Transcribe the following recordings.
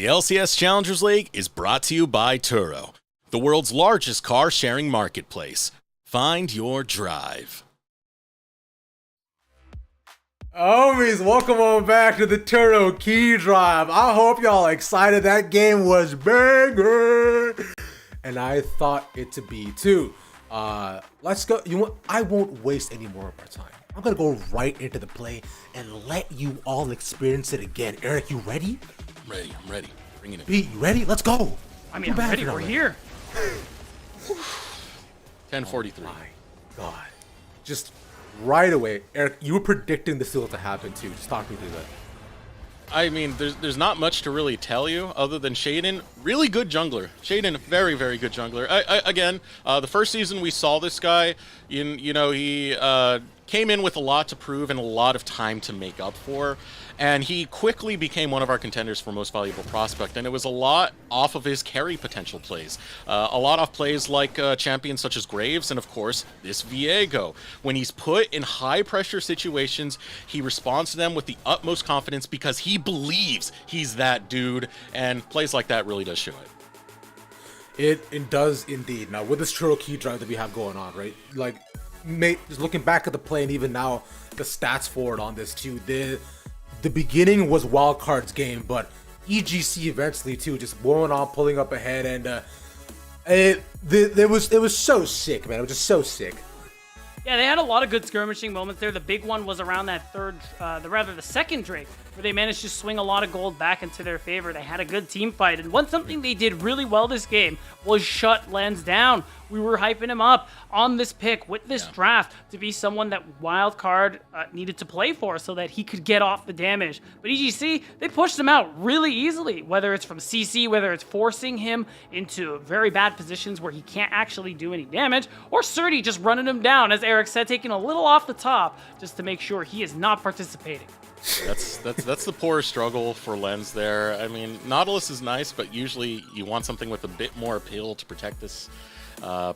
The LCS Challengers League is brought to you by Turo, the world's largest car-sharing marketplace. Find your drive. Homies, welcome on back to the Turo Key Drive. I hope y'all excited. That game was banger, and I thought it to be too. Let's go. You know what? I won't waste any more of our time. I'm gonna go right into the play and let you all experience it again. Eric, you ready? I'm ready. Bring it in. Pete, you ready? Let's go. I mean, I'm ready. We're here. 10:43. Oh my God. Just right away. Eric, you were predicting this deal to happen too. Just talk me through that. I mean, there's not much to really tell you other than Shaden, really good jungler. Shaden, very, very good jungler. Again, the first season we saw this guy, he came in with a lot to prove and a lot of time to make up for, and he quickly became one of our contenders for most valuable prospect, and it was a lot off of his carry potential plays. A lot off plays like champions such as Graves, and of course, this Viego. When he's put in high-pressure situations, he responds to them with the utmost confidence because he believes he's that dude, and plays like that really does show it. It does indeed. Now, with this Turo Key Drive that we have going on, right? Like, just looking back at the play and even now, the stats for it on this too. The beginning was Wildcard's game, but EGC eventually too, just blowing on, pulling up ahead, and it was so sick, man. It was just so sick. Yeah, they had a lot of good skirmishing moments there. The big one was around that the second Drake, where they managed to swing a lot of gold back into their favor. They had a good team fight, and something they did really well this game was shut Lens down. We were hyping him up on this pick with this draft to be someone that Wildcard needed to play for so that he could get off the damage. But EGC, they pushed him out really easily, whether it's from CC, whether it's forcing him into very bad positions where he can't actually do any damage, or Surdy just running him down, as Eric said, taking a little off the top just to make sure he is not participating. That's the poor struggle for Lens there. I mean, Nautilus is nice, but usually you want something with a bit more appeal to protect this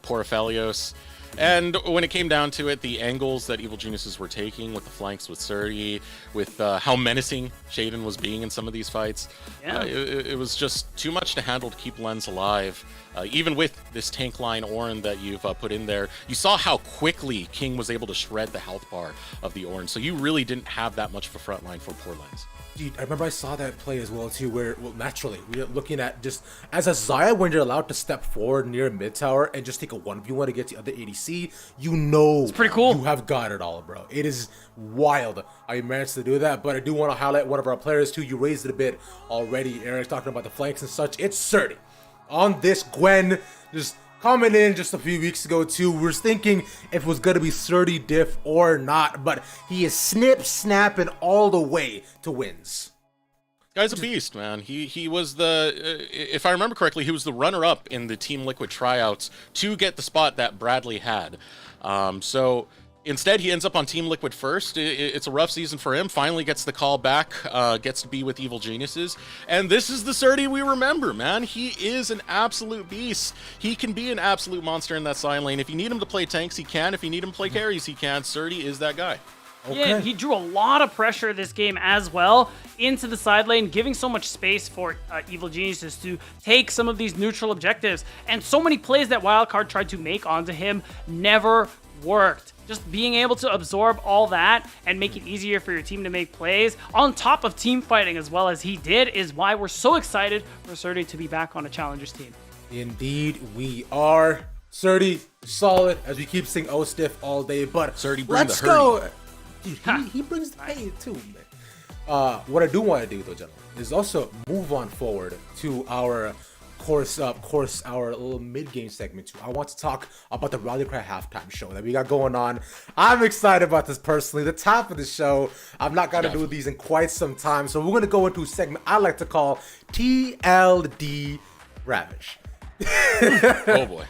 poor Aphelios. And when it came down to it, the angles that Evil Geniuses were taking with the flanks with Surdy, with how menacing Shaden was being in some of these fights, it was just too much to handle to keep Lens alive. Even with this tank line Ornn that you've put in there, you saw how quickly King was able to shred the health bar of the Ornn, so you really didn't have that much of a front line for poor Lens. Dude, I remember I saw that play as well too, where naturally we're looking at just as a Xayah, when you're allowed to step forward near mid tower and just take a 1v1 against the other ADC, you know it's pretty cool. You have got it all, bro. It is wild how you managed to do that. But I do want to highlight one of our players too. You raised it a bit already, Eric, talking about the flanks and such. It's Surdy on this Gwen, just coming in just a few weeks ago too. We were thinking if it was gonna be Surdy diff or not, but he is snapping all the way to wins. Guy's a beast, man. He was the, if I remember correctly, he was the runner-up in the Team Liquid tryouts to get the spot that Bradley had. So instead, he ends up on Team Liquid first. It's a rough season for him. Finally gets the call back, gets to be with Evil Geniuses. And this is the Surdy we remember, man. He is an absolute beast. He can be an absolute monster in that side lane. If you need him to play tanks, he can. If you need him to play carries, he can. Surdy is that guy. Okay. Yeah, he drew a lot of pressure this game as well into the side lane, giving so much space for Evil Geniuses to take some of these neutral objectives. And so many plays that Wildcard tried to make onto him never worked. Just being able to absorb all that and make it easier for your team to make plays on top of team fighting as well as he did is why we're so excited for Surdy to be back on a Challengers team. Indeed, we are. Surdy, solid, as we keep saying O-Stiff all day, but Surdy, let's go. Dude, he brings the pain too, man. What I do want to do, though, gentlemen, is also move on forward to our our little mid-game segment too. I want to talk about the Wildcard halftime show that we got going on. I'm excited about this personally. The top of the show. I'm not gonna do these in quite some time, so we're gonna go into a segment I like to call TLD Ravage. Oh boy.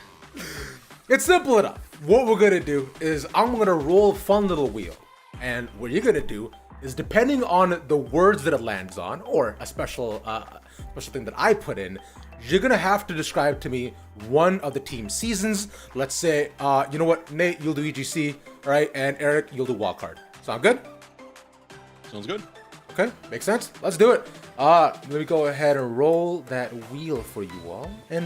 It's simple enough. What we're gonna do is I'm gonna roll a fun little wheel. And what you're gonna do is, depending on the words that it lands on, or a special thing that I put in, you're gonna have to describe to me one of the team seasons. Let's say, you know what, Nate, you'll do EGC, all right? And Eric, you'll do Wildcard. Sound good? Sounds good. Okay, makes sense. Let's do it. Let me go ahead and roll that wheel for you all, and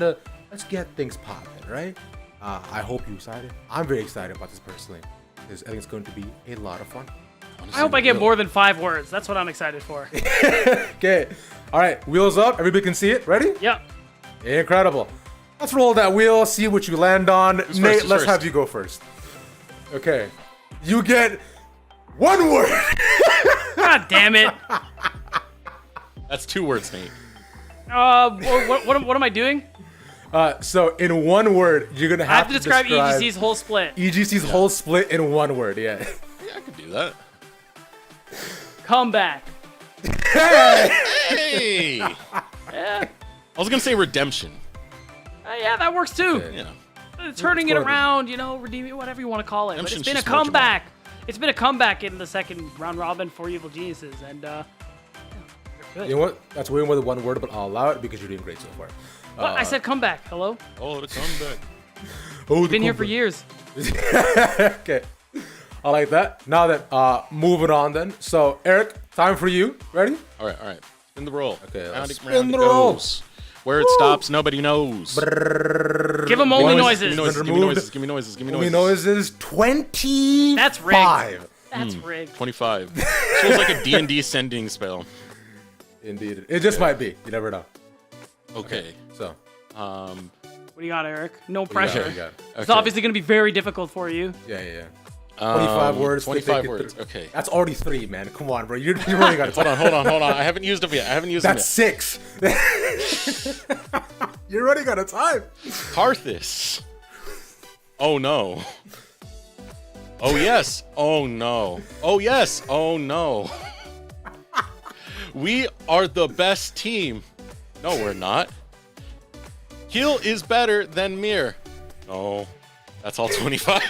let's get things popping, right? I hope you're excited. I'm very excited about this personally, because I think it's going to be a lot of fun. I hope I get more than 5 words. That's what I'm excited for. Okay, all right, wheels up. Everybody can see it. Ready? Yep. Incredible. Let's roll that wheel, see what you land on. Nate, let's have you go first. Okay, you get 1 word. God damn it. That's 2 words, Nate. What am I doing? So in 1 word, you're gonna I have have to describe EGC's whole split. EGC's whole split in 1 word. Yeah. Yeah, I could do that. Comeback. Hey! Yeah. I was gonna say redemption. Yeah, that works too. Okay. You know. Turning it around, you know, redeeming, whatever you want to call it. But it's Redemption's been a just more comeback. It's been a comeback in the second round robin for Evil Geniuses, and they're good. You know what? That's way more than 1 word, but I'll allow it because you're doing great so far. What? I said comeback. Hello? Oh, the comeback. Oh, Been here for years. Okay. I like that. Now that, moving on then. So, Eric, time for you. Ready? All right, all right. Spin the roll. Okay, Round let's it, spin round the it roll. goes. Where it stops, nobody knows. Give them only Give me noises. noises. Give me Removed. noises. Give me noises. Give me Only noises. noises 25. That's rigged. That's rigged. 25. This feels like a D&D sending spell. Indeed. It just might be. You never know. Okay. So, What do you got, Eric? No what do you got? pressure. What do you got? It's obviously going to be very difficult for you. Yeah, yeah, yeah. 25 words. 25 to words. through. Okay. That's already 3, man. Come on, bro. You already got it. Hold on. I haven't used them yet. That's 6. You already got a time. Karthus. Oh no. Oh yes. Oh no. Oh yes. Oh no. We are the best team. No, we're not. Heal is better than Mir. No. That's all 25.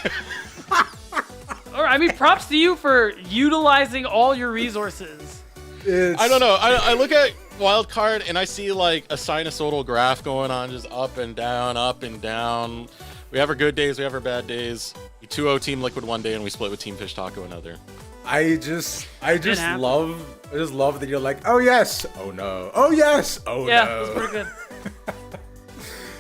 All right, I mean, props to you for utilizing all your resources. It's, I don't know. I look at Wildcard and I see like a sinusoidal graph going on, just up and down, up and down. We have our good days, we have our bad days. We 2-0 Team Liquid one day and we split with Team Fish Taco another. I just happen. love that you're like, oh yes, oh no, oh yes, oh Yeah, no. that's pretty good.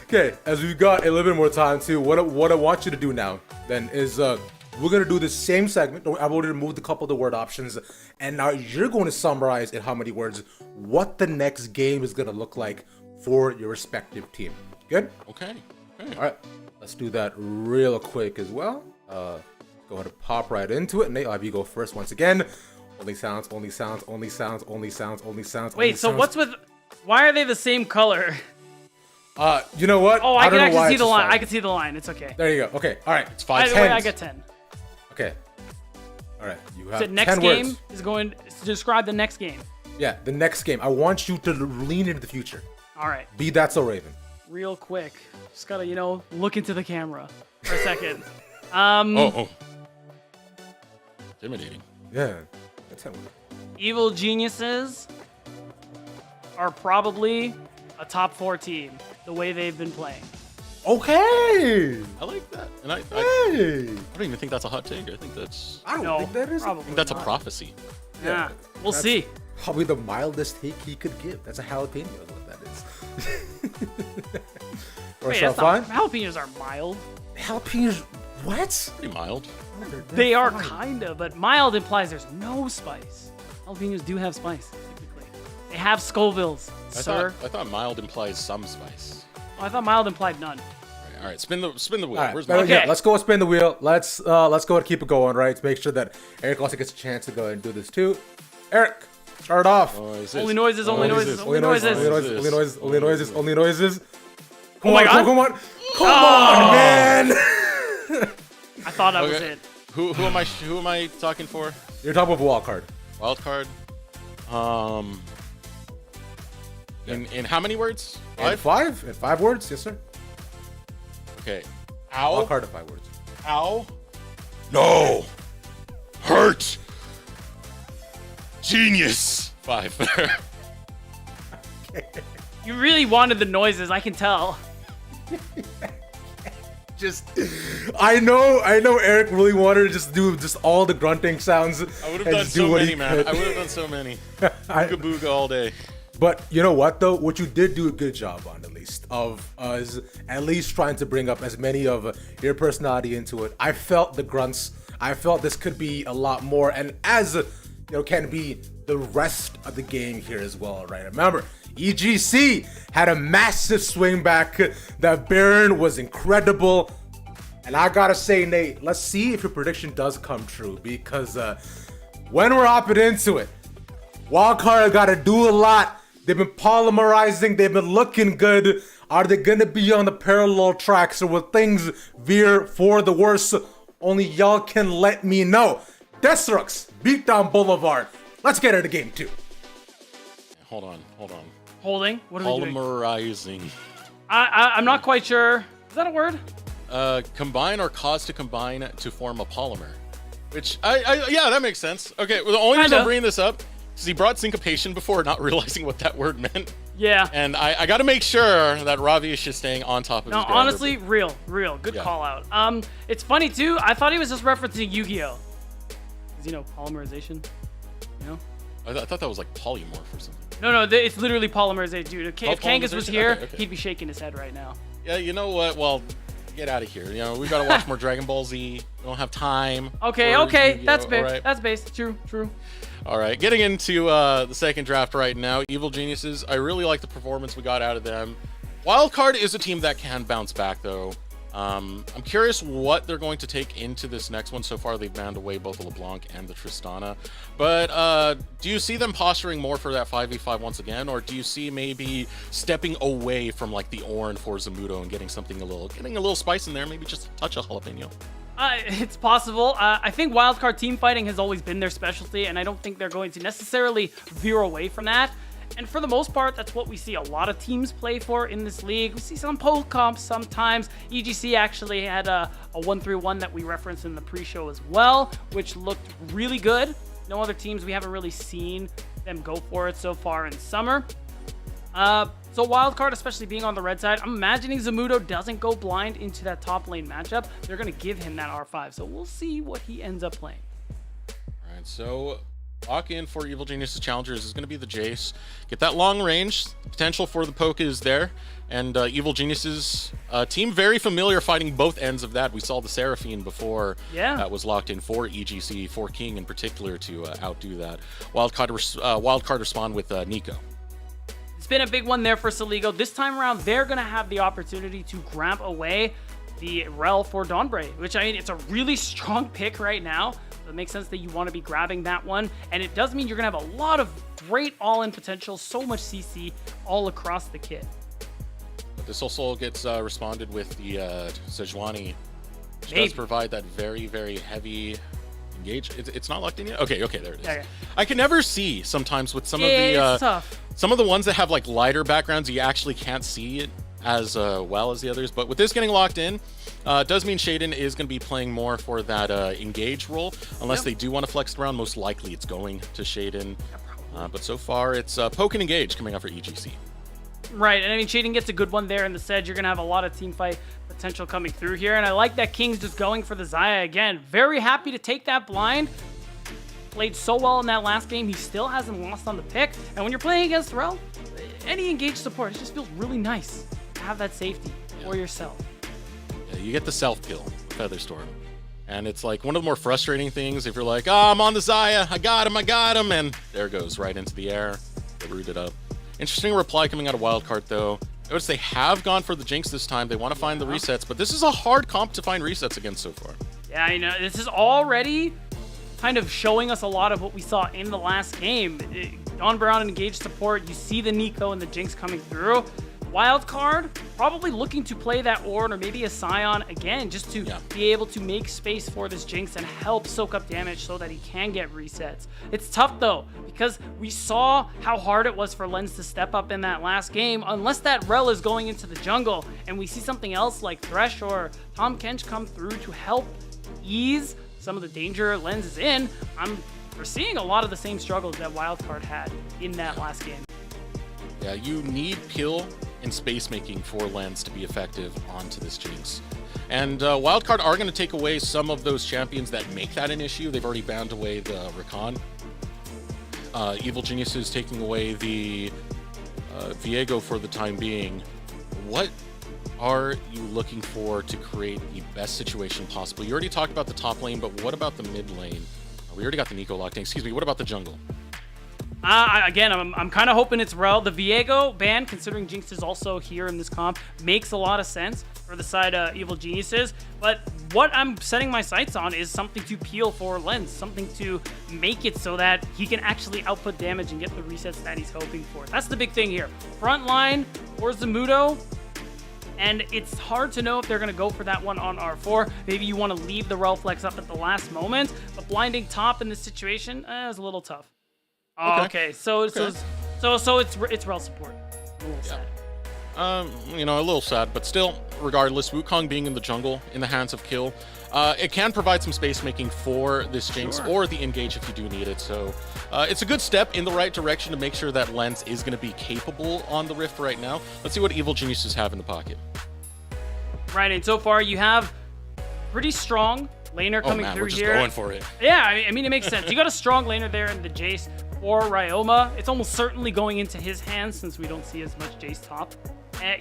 Okay, as we've got a little bit more time too, what I want you to do now then is we're gonna do the same segment. I've already removed a couple of the word options, and now you're going to summarize in how many words what the next game is gonna look like for your respective team. Good? Okay. All right, let's do that real quick as well. Go ahead and pop right into it. Nate, I'll have you go first once again. Only sounds, only sounds, only sounds, only sounds, only sounds. Wait, so what's with? Why are they the same color? You know what? Oh, I can don't know actually why see it's the just line. five. I can see the line. It's okay. There you go. Okay, all right. It's 5 Either way, I tens. get 10. Okay. All right, you have The 10 next game words. is going to describe the next game. Yeah, the next game. I want you to lean into the future. All right, Be that so Raven. real quick. Just gotta, look into the camera for a second. Oh. Intimidating. Yeah. That's 10 words. Evil Geniuses are probably a top 4 team the way they've been playing. Okay. I like that. And I Hey. don't even think that's a hot take. I think that's I don't No, think that is. probably a not. prophecy. Yeah, we'll that's see. Probably the mildest take he could give. That's a jalapeno is what that is. Or Wait, so that's not, fine. jalapenos are mild. Jalapenos. What? Pretty mild. They are kinda, but mild implies there's no spice. Jalapenos do have spice, technically. They have Scovilles, sir. I thought mild implies some spice. Oh, I thought mild implied none. All right. Spin the wheel. All right, Where's but my? Okay. yeah, let's go and spin the wheel. Let's go and keep it going, right? To make sure that Eric also gets a chance to go ahead and do this too. Eric, start off. Only noises, only noises, only noises. Only noises, only noises, only noises, only noises. Oh my God. Come on, man! I thought that was Okay. it. Who am I talking for? You're talking with Wildcard. Wildcard. In how many words? And 5? In 5 words, yes sir. Okay. Ow. Wildcard in 5 words. Ow. No. Hurt. Genius. 5. You really wanted the noises, I can tell. I know Eric really wanted to just do all the grunting sounds. I would have done so many, man. I would have done so many. Booga booga all day. But you know what, though? What you did do a good job on, at least, of us at least trying to bring up as many of your personality into it. I felt the grunts. I felt this could be a lot more, and as can be the rest of the game here as well, right? Remember, EGC had a massive swing back. That Baron was incredible. And I gotta say, Nate, let's see if your prediction does come true, because when we're hopping into it, Wildcard gotta do a lot. They've been polymerizing, they've been looking good. Are they gonna be on the parallel tracks, or will things veer for the worse? Only y'all can let me know. Destrux, Beatdown Boulevard. Let's get into game 2. Hold on. Holding? What are we doing? Polymerizing. I'm not quite sure. Is that a word? Combine or cause to combine to form a polymer. Which, yeah, that makes sense. Okay, well, the only reason I'm bringing this up is he brought syncopation before, not realizing what that word meant. Yeah. And I got to make sure that Ravi is just staying on top of his honestly, real. Good call out. It's funny, too. I thought he was just referencing Yu-Gi-Oh! Because, polymerization, I thought that was like polymorph or something. No, it's literally polymerization, dude. If Kangas was here, okay. He'd be shaking his head right now. Yeah, you know what? Well, get out of here. We got to watch more Dragon Ball Z. We don't have time. Okay. That's base. Right. That's base. True. All right, getting into the second draft right now. Evil Geniuses, I really like the performance we got out of them. Wildcard is a team that can bounce back, though. I'm curious what they're going to take into this next one. So far, they've banned away both the LeBlanc and the Tristana. But do you see them posturing more for that 5v5 once again? Or do you see maybe stepping away from like the Orin for Zamudo and getting a little spice in there? Maybe just a touch of jalapeno. It's possible. I think wildcard team fighting has always been their specialty, and I don't think they're going to necessarily veer away from that. And for the most part, that's what we see a lot of teams play for in this league. We see some poke comps sometimes. EGC actually had a 1-3-1 that we referenced in the pre-show as well, which looked really good. No other teams, we haven't really seen them go for it so far in summer. So Wildcard, especially being on the red side, I'm imagining Zamudo doesn't go blind into that top lane matchup. They're going to give him that R5, so we'll see what he ends up playing. All right, so lock in for Evil Geniuses Challengers is going to be the Jace. Get that long range. Potential for the poke is there. And Evil Geniuses team very familiar fighting both ends of that. We saw the Seraphine before that was locked in for EGC, for King in particular, to outdo that. Wildcard respond with Nico. It's been a big one there for Saligo. This time around, they're going to have the opportunity to grab away the Rel for Dawnbray, which, I mean, it's a really strong pick right now. So it makes sense that you want to be grabbing that one. And it does mean you're going to have a lot of great all-in potential, so much CC all across the kit. But this also gets responded with the Sejuani, which does provide that very, very heavy engage. It's not locked in yet? Okay, there it is. Okay. I can never see sometimes with some of it's the tough. some of the ones that have like lighter backgrounds, you actually can't see it as well as the others. But with this getting locked in, it does mean Shaden is going to be playing more for that engage role. Unless they do want to flex it around, most likely it's going to Shaden. But so far, it's poke and engage coming up for EGC. Right, and I mean, Shaden gets a good one there in the Sedge. You're going to have a lot of team fight potential coming through here. And I like that King's just going for the Xayah again. Very happy to take that blind. Played so well in that last game. He still hasn't lost on the pick. And when you're playing against Rel, any engaged support, it just feels really nice to have that safety for yourself. Yeah, you get the self-kill, Featherstorm. And it's like one of the more frustrating things if you're like, oh, I'm on the Xayah, I got him, and there it goes, right into the air. They rooted up. Interesting reply coming out of Wildcard, though. Notice they have gone for the Jinx this time. They want to find the resets, but this is a hard comp to find resets against so far. Yeah, I know. This is already kind of showing us a lot of what we saw in the last game. Don Brown engaged support. You see the Nico and the Jinx coming through. Wildcard probably looking to play that Ornn or maybe a Scion again, just to be able to make space for this Jinx and help soak up damage so that he can get resets. It's tough though, because we saw how hard it was for Lens to step up in that last game. Unless that Rel is going into the jungle and we see something else like Thresh or Tom Kench come through to help ease some of the danger Lens is in, we're seeing a lot of the same struggles that Wildcard had in that last game. Yeah, you need peel and space making for Lens to be effective onto this Jinx. And Wildcard are going to take away some of those champions that make that an issue. They've already banned away the Rakan. Evil Genius is taking away the Viego for the time being. What are you looking for to create the best situation possible? You already talked about the top lane, but what about the mid lane? We already got the NACL locked in. Excuse me, what about the jungle? Again, I'm kind of hoping it's Rel. The Viego ban, considering Jinx is also here in this comp, makes a lot of sense for the side Evil Geniuses. But what I'm setting my sights on is something to peel for Lens, something to make it so that he can actually output damage and get the resets that he's hoping for. That's the big thing here. Front line or Zamudo, and it's hard to know if they're going to go for that one on R4. Maybe you want to leave the Rel flex up at the last moment, but blinding top in this situation is a little tough. Okay, so it's Rel support. A little sad. You know, a little sad, but still, regardless, Wukong being in the jungle in the hands of Kill, it can provide some space making for this Jinx or the engage if you do need it. So it's a good step in the right direction to make sure that Lens is going to be capable on the Rift right now. Let's see what Evil Geniuses have in the pocket. Right, and so far you have pretty strong laner coming through we're just here. Going for it. Yeah, I mean, it makes sense. You got a strong laner there in the Jace or Ryoma. It's almost certainly going into his hands since we don't see as much Jace top.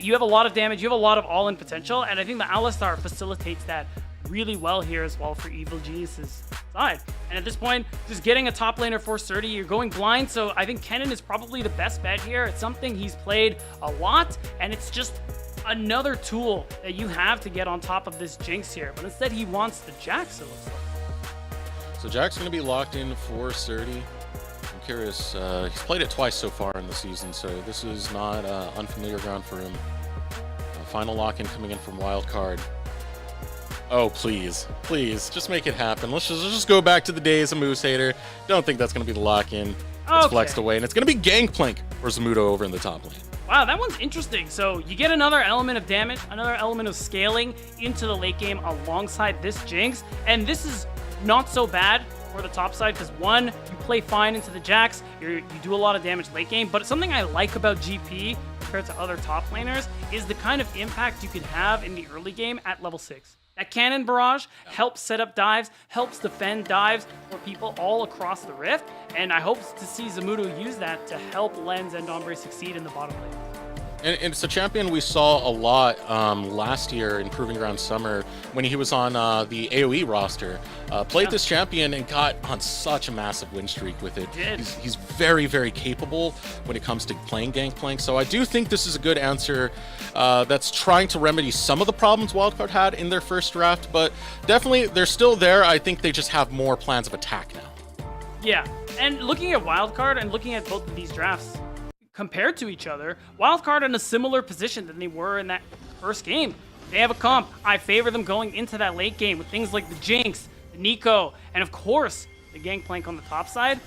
You have a lot of damage. You have a lot of all-in potential, and I think the Alistar facilitates that really well here as well for Evil Genius's side. And at this point, just getting a top laner for 30, you're going blind, so I think Kennen is probably the best bet here. It's something he's played a lot, and it's just another tool that you have to get on top of this Jinx here. But instead, he wants the Jax, it looks like. So Jack's going to be locked in for 30. I'm curious. He's played it twice so far in the season, so this is not unfamiliar ground for him. Final lock-in coming in from Wildcard. Oh, please. Please, just make it happen. Let's just go back to the days of Moose Hater. Don't think that's going to be the lock-in. It's flexed away, and it's going to be Gangplank for Zamudo over in the top lane. Wow, that one's interesting. So you get another element of damage, another element of scaling into the late game alongside this Jinx, and this is not so bad for the top side because one, you play fine into the Jax, you do a lot of damage late game, but something I like about GP compared to other top laners is the kind of impact you can have in the early game at level 6. That cannon barrage helps set up dives, helps defend dives for people all across the Rift, and I hope to see Zamudo use that to help Lens and Ombre succeed in the bottom lane. And it's a champion we saw a lot last year in Proving Ground Summer when he was on the AoE roster. Played this champion and got on such a massive win streak with it. He's very, very capable when it comes to playing Gangplank. So I do think this is a good answer that's trying to remedy some of the problems Wildcard had in their first draft. But definitely, they're still there. I think they just have more plans of attack now. Yeah, and looking at Wildcard and looking at both of these drafts, compared to each other, Wildcard in a similar position than they were in that first game. They have a comp. I favor them going into that late game with things like the Jinx, the Nico, and of course, the Gangplank on the top side.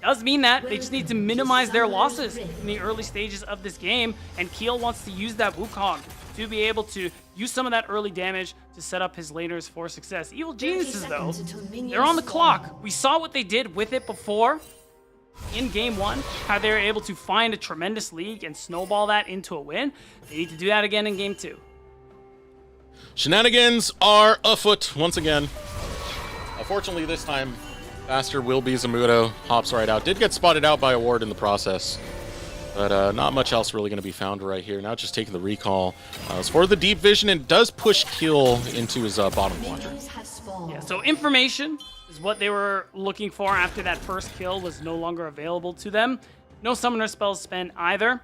Does mean that they just need to minimize their losses in the early stages of this game, and Keel wants to use that Wukong to be able to use some of that early damage to set up his laners for success. Evil Geniuses, though, they're on the clock. We saw what they did with it before. In game 1, how they were able to find a tremendous league and snowball that into a win. They need to do that again in game 2. Shenanigans are afoot once again. Unfortunately, this time, faster will be Zamudo. Hops right out. Did get spotted out by a ward in the process. But not much else really going to be found right here. Now just taking the recall. It's for the deep vision and does push Kill into his bottom quadrant. Yeah, so information is what they were looking for after that first kill was no longer available to them. No summoner spells spent either.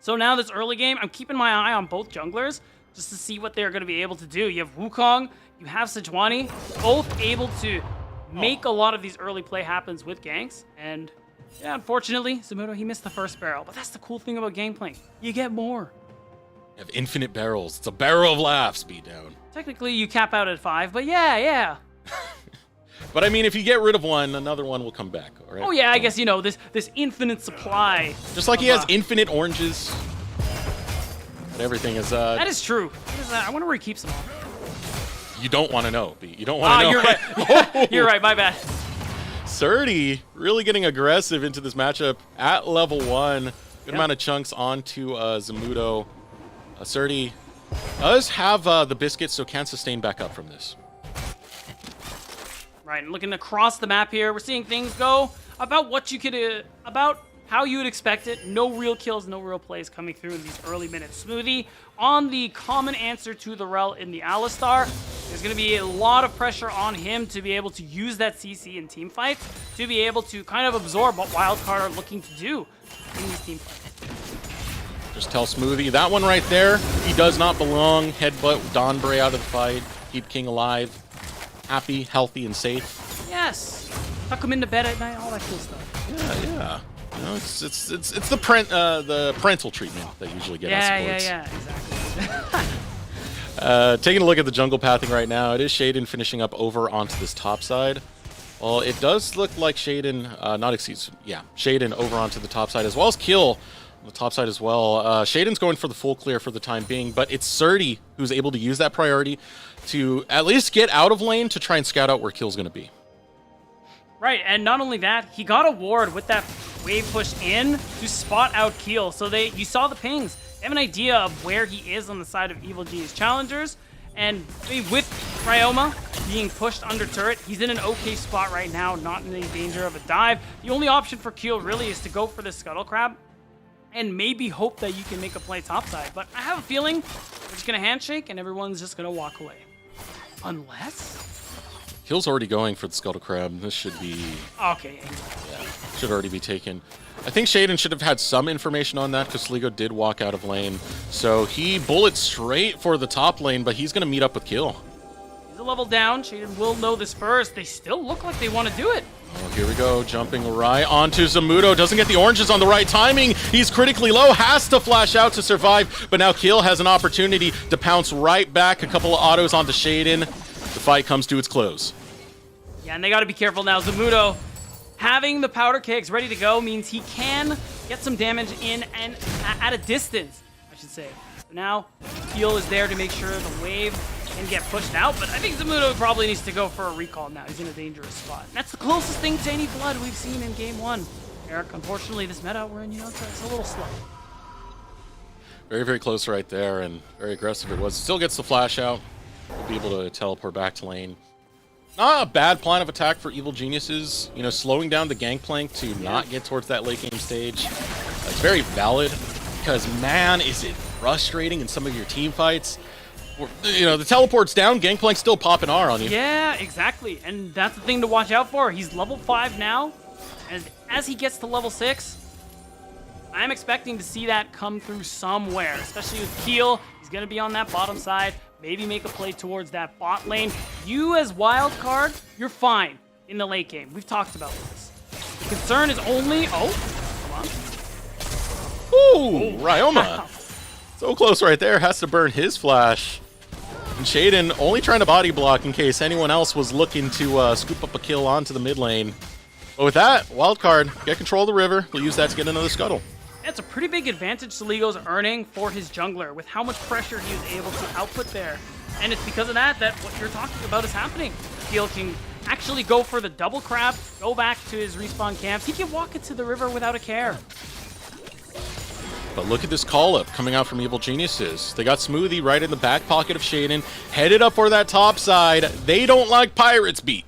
So now this early game, I'm keeping my eye on both junglers just to see what they're going to be able to do. You have Wukong, you have Sejuani, both able to make a lot of these early play happens with ganks. And yeah, unfortunately, Zamudo, he missed the first barrel. But that's the cool thing about Gangplank. You get more. You have infinite barrels. It's a barrel of laughs, beatdown. Technically, you cap out at 5, but yeah. But I mean, if you get rid of one, another one will come back, all right? Oh yeah, I guess, you know, this infinite supply. Just like he has infinite oranges. But everything is... That is true. I wonder where he keeps them all. You don't want to know, Pete. You don't want to know. You're right. You're right, my bad. Surdy really getting aggressive into this matchup at level 1. Good amount of chunks onto Zamudo. Surdy does have the biscuits, so can sustain back up from this. Right, and looking across the map here, we're seeing things go about what you could, about how you would expect it. No real kills, no real plays coming through in these early minutes. Smoothie on the common answer to the Rel in the Alistar. There's going to be a lot of pressure on him to be able to use that CC in team fights, to be able to kind of absorb what Wildcard are looking to do in these team fights. Just tell Smoothie, that one right there, he does not belong. Headbutt Donbray out of the fight. Keep King alive. Happy, healthy, and safe. Yes. Tuck him into bed at night, all that cool stuff. Yeah. You know, it's the parental treatment that usually get us sports. Yeah, exactly. Taking a look at the jungle pathing right now, it is Shaden finishing up over onto this top side. Well, it does look like Shaden, Shaden over onto the top side, as well as Kill on the top side as well. Shaden's going for the full clear for the time being, but it's Surdy who's able to use that priority to at least get out of lane to try and scout out where Kill's going to be. Right, and not only that, he got a ward with that wave push in to spot out Keel. So you saw the pings. They have an idea of where he is on the side of Evil Genius Challengers. And I mean, with Ryoma being pushed under turret, he's in an okay spot right now, not in any danger of a dive. The only option for Keel really is to go for the Scuttle Crab and maybe hope that you can make a play topside. But I have a feeling we're just going to handshake and everyone's just going to walk away. Unless... Kill's already going for the Scuttle Crab. This should be... Okay. Yeah, should already be taken. I think Shaden should have had some information on that because Sligo did walk out of lane. So he bullets straight for the top lane, but he's going to meet up with Kill. He's a level down. Shaden will know this first. They still look like they want to do it. Oh, here we go. Jumping right onto Zamudo. Doesn't get the oranges on the right timing. He's critically low. Has to flash out to survive. But now Kill has an opportunity to pounce right back. A couple of autos onto Shaden. The fight comes to its close. Yeah, and they got to be careful now. Zamudo having the powder kegs ready to go means he can get some damage in and at a distance, I should say. So now, Keel is there to make sure the wave can get pushed out, but I think Zamudo probably needs to go for a recall now. He's in a dangerous spot. And that's the closest thing to any blood we've seen in Game 1. Eric, unfortunately, this meta we're in, it's a little slow. Very, very close right there, and very aggressive it was. Still gets the flash out. Will be able to teleport back to lane. Not a bad plan of attack for Evil Geniuses. You know, slowing down the gangplank to not get towards that late game stage. It's very valid because, man, is it frustrating in some of your team fights. You know, the teleport's down, gangplank's still popping R on you. Yeah, exactly. And that's the thing to watch out for. He's level 5 now. And as he gets to level 6, I'm expecting to see that come through somewhere, especially with Keel. He's going to be on that bottom side. Maybe make a play towards that bot lane. You as Wildcard, you're fine in the late game. We've talked about this. The concern is only... Oh, come on. Ooh, Ryoma. So close right there. Has to burn his flash. And Shaden only trying to body block in case anyone else was looking to scoop up a kill onto the mid lane. But with that, Wildcard, get control of the river. We'll use that to get another scuttle. That's a pretty big advantage Sligo's earning for his jungler with how much pressure he was able to output there. And it's because of that what you're talking about is happening. Keel can actually go for the double crab, go back to his respawn camps. He can walk into the river without a care. But look at this call-up coming out from Evil Geniuses. They got Smoothie right in the back pocket of Shaden, headed up for that top side. They don't like Pirates beat.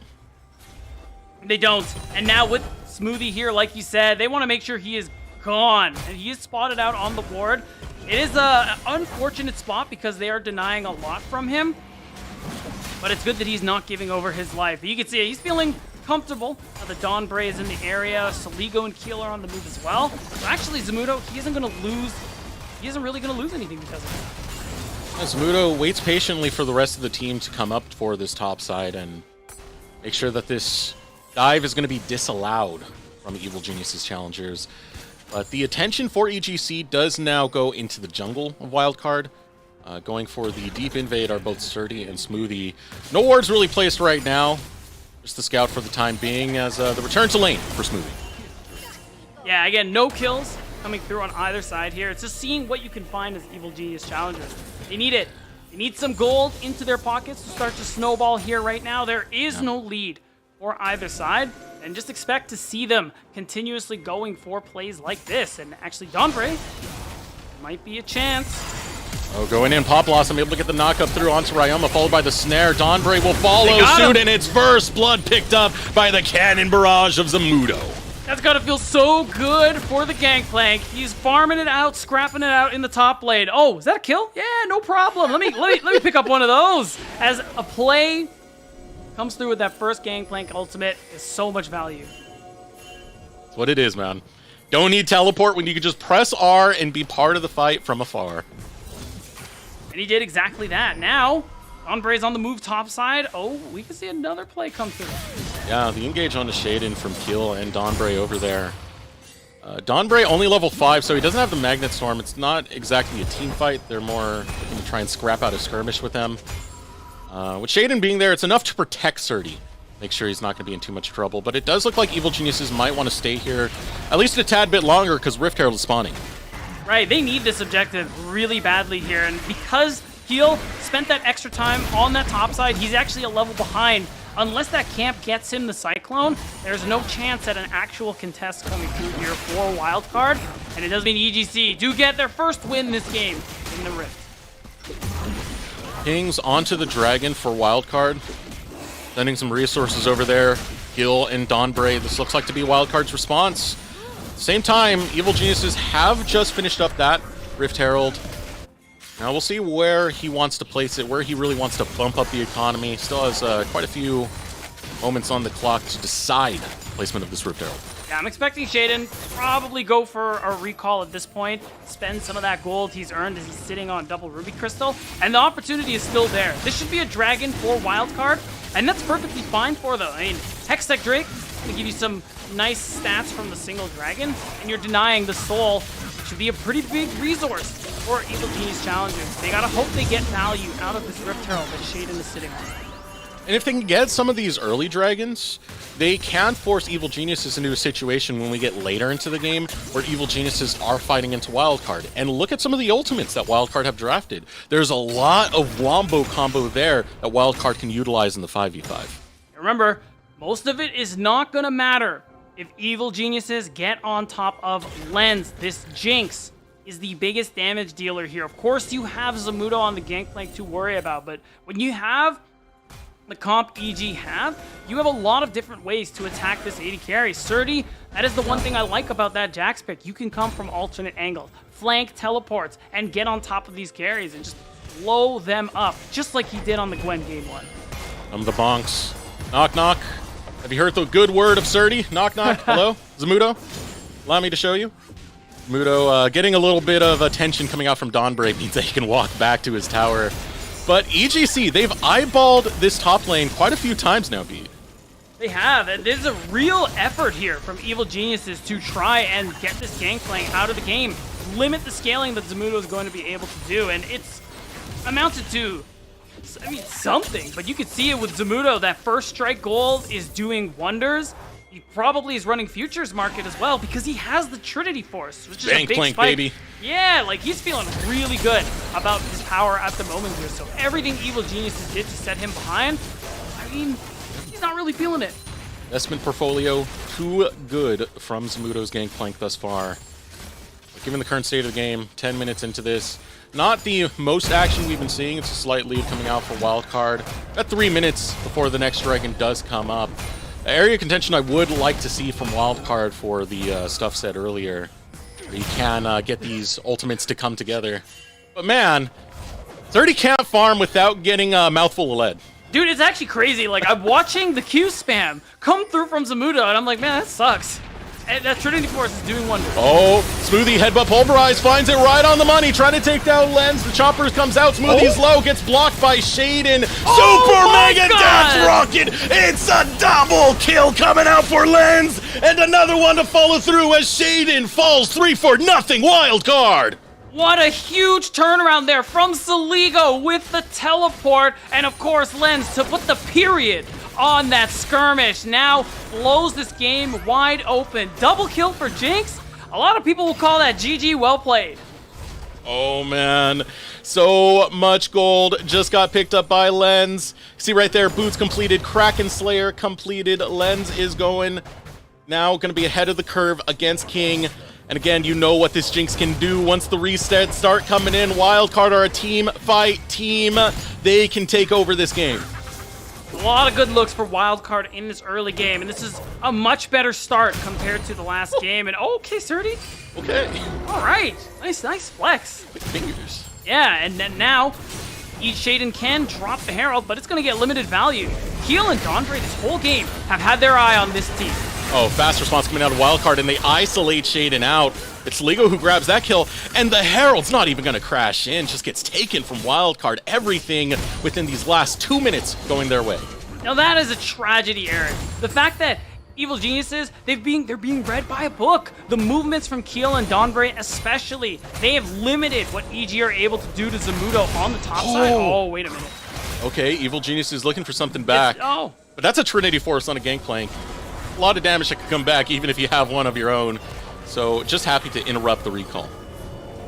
They don't. And now with Smoothie here, like you said, they want to make sure he is gone. And he is spotted out on the board. It is an unfortunate spot because they are denying a lot from him. But it's good that he's not giving over his life. You can see he's feeling comfortable. The Dawnbray is in the area. Sligo and Keel are on the move as well. So actually, Zamudo, he isn't going to lose. He isn't really going to lose anything because of that. Zamudo waits patiently for the rest of the team to come up for this top side and make sure that this dive is going to be disallowed from Evil Geniuses Challengers. But the attention for EGC does now go into the jungle of Wildcard. Going for the deep invade are both Sturdy and Smoothie. No wards really placed right now. Just the scout for the time being as the return to lane for Smoothie. Yeah, again, no kills coming through on either side here. It's just seeing what you can find as Evil Genius Challengers. They need it. They need some gold into their pockets to start to snowball here right now. There is no lead for either side. And just expect to see them continuously going for plays like this. And actually, Dawnbray might be a chance. Oh, going in, Pop Blossom able to get the knock up through onto Ryoma, followed by the snare. Donbray will follow soon, and it's first blood picked up by the cannon barrage of Zamudo. That's gotta feel so good for the Gangplank. He's farming it out, scrapping it out in the top lane. Oh, is that a kill? Yeah, no problem. Let me pick up one of those. As a play comes through with that first Gangplank ultimate, is so much value. That's what it is, man. Don't need teleport when you can just press R and be part of the fight from afar. And he did exactly that. Now, Donbray's on the move top side. Oh, we can see another play come through. Yeah, the engage on the Shaden from Kiel and Donbray over there. Donbray only level 5, so he doesn't have the Magnet Storm. It's not exactly a team fight. They're more looking to try and scrap out a skirmish with them. With Shaden being there, it's enough to protect Surdy. Make sure he's not going to be in too much trouble. But it does look like Evil Geniuses might want to stay here at least a tad bit longer because Rift Herald is spawning. Right, they need this objective really badly here, and because Kiel spent that extra time on that top side, he's actually a level behind. Unless that camp gets him the Cyclone, there's no chance at an actual contest coming through here for Wildcard, and it does mean EGC do get their first win this game in the Rift. Kings onto the Dragon for Wildcard, sending some resources over there. Kiel and Donbray, this looks like to be Wildcard's response. Same time, Evil Geniuses have just finished up that Rift Herald. Now we'll see where he wants to place it, where he really wants to bump up the economy. Still has quite a few moments on the clock to decide placement of this Rift Herald. Yeah, I'm expecting Shaden to probably go for a recall at this point, spend some of that gold he's earned as he's sitting on double Ruby Crystal, and the opportunity is still there. This should be a Dragon for Wildcard, and that's perfectly fine for them. I mean, Hextech Drake to give you some nice stats from the single Dragon, and you're denying the Soul, which should be a pretty big resource for Evil Genius Challengers. They gotta hope they get value out of this Rift Herald that Shaden is sitting on. And if they can get some of these early dragons, they can force Evil Geniuses into a situation when we get later into the game where Evil Geniuses are fighting into Wildcard. And look at some of the ultimates that Wildcard have drafted. There's a lot of wombo combo there that Wildcard can utilize in the 5v5. Remember, most of it is not gonna matter if Evil Geniuses get on top of Lens. This Jinx is the biggest damage dealer here. Of course, you have Zamudo on the Gangplank to worry about, but when you have the comp EG have, you have a lot of different ways to attack this AD carry. Surdy, that is the one thing I like about that Jax pick. You can come from alternate angles, flank teleports, and get on top of these carries and just blow them up, just like he did on the Gwen game 1. The bonks. Knock, knock. Have you heard the good word of Surdy? Knock, knock. Hello? Zamudo? Allow me to show you. Zamudo getting a little bit of attention coming out from Donbray means that he can walk back to his tower. But EGC, they've eyeballed this top lane quite a few times now, Pete. They have. There's a real effort here from Evil Geniuses to try and get this Gangplank out of the game, limit the scaling that Zamudo is going to be able to do, and it's amounted to, I mean, something. But you can see it with Zamudo. That first strike gold is doing wonders. He probably is running futures market as well because he has the Trinity Force, which is a big spike. Baby. Yeah, like he's feeling really good about his power at the moment here. So everything Evil Geniuses did to set him behind, I mean, he's not really feeling it. Investment portfolio too good from Zamudo's Gangplank thus far. But given the current state of the game, 10 minutes into this, not the most action we've been seeing. It's a slight lead coming out for Wildcard. At 3 minutes before the next dragon does come up. Area contention I would like to see from Wildcard for the stuff said earlier. Where you can get these ultimates to come together. But man, 30 can't farm without getting a mouthful of lead. Dude, it's actually crazy. Like, I'm watching the Q spam come through from Zamudo, and I'm like, man, that sucks. And that Trinity Force is doing wonders. Oh, Smoothie headbutt pulverize, finds it right on the money, trying to take down Lens. The choppers comes out, Smoothie's low, gets blocked by Shaden. Super Mega Dash Rocket! It's a double kill coming out for Lens, and another one to follow through as Shaden falls 3-0 Wildcard. What a huge turnaround there from Saligo with the teleport, and of course Lens to put the period on that skirmish. Now blows this game wide open. Double kill for Jinx. A lot of people will call that GG, well played. Oh man, so much gold just got picked up by Lens. See right there, boots completed, Kraken Slayer completed. Lens is going now, going to be ahead of the curve against King. And again, you know what this Jinx can do once the resets start coming in. Wildcard are a team fight team. They can take over this game. A lot of good looks for Wildcard in this early game, and this is a much better start compared to the last game. And okay, Surdy. Okay. All right. Nice flex. Quick fingers. Yeah, and then now, Shaden can drop the Herald, but it's going to get limited value. Keel and Dondre this whole game have had their eye on this team. Oh, fast response coming out of Wildcard, and they isolate Shaden out. It's Ligo who grabs that kill, and the Herald's not even going to crash in, just gets taken from Wildcard. Everything within these last 2 minutes going their way. Now that is a tragedy, Aaron. The fact that Evil Geniuses, they're being read by a book. The movements from Keel and Donbray especially, they have limited what EG are able to do to Zamudo on the top side. Oh, wait a minute. Okay, Evil Genius is looking for something back. Oh. But that's a Trinity Force on a Gangplank. A lot of damage that could come back even if you have one of your own. So just happy to interrupt the recall.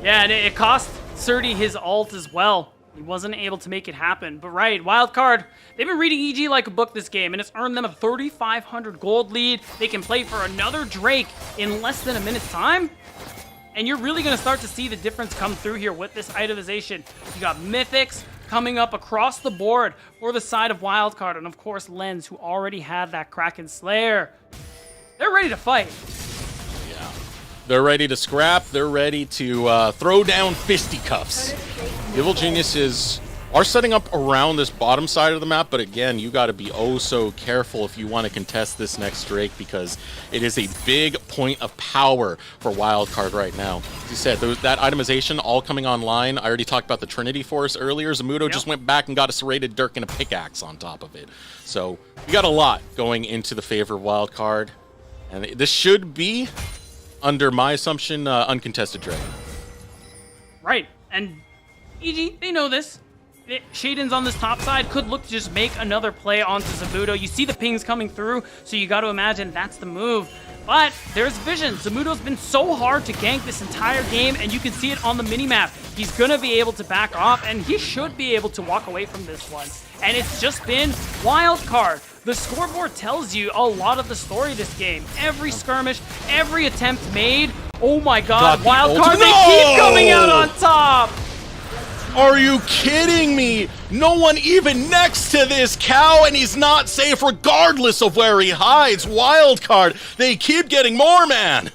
Yeah, and it cost Surdy his ult as well. He wasn't able to make it happen. But right, Wildcard, they've been reading EG like a book this game, and it's earned them a 3,500 gold lead. They can play for another Drake in less than a minute's time. And you're really going to start to see the difference come through here with this itemization. You got Mythics coming up across the board for the side of Wildcard, and of course Lens, who already had that Kraken Slayer. They're ready to fight. Yeah. They're ready to scrap. They're ready to throw down fisticuffs. Evil Geniuses are setting up around this bottom side of the map, but again, you got to be oh so careful if you want to contest this next Drake, because it is a big point of power for Wildcard right now. As you said, that itemization all coming online. I already talked about the Trinity Force earlier. Zamudo just went back and got a serrated Dirk and a pickaxe on top of it. So we got a lot going into the favor of Wildcard, and this should be, under my assumption, uncontested Drake. Right, and EG, they know this. Shaden's on this top side, could look to just make another play onto Zamudo. You see the pings coming through, so you got to imagine that's the move. But there's vision. Zamudo's been so hard to gank this entire game, and you can see it on the minimap. He's going to be able to back off, and he should be able to walk away from this one. And it's just been Wildcard. The scoreboard tells you a lot of the story of this game. Every skirmish, every attempt made. Oh my god, Wildcard, they keep coming out on top! Are you kidding me? No one even next to this cow, and he's not safe regardless of where he hides. Wildcard, they keep getting more, man.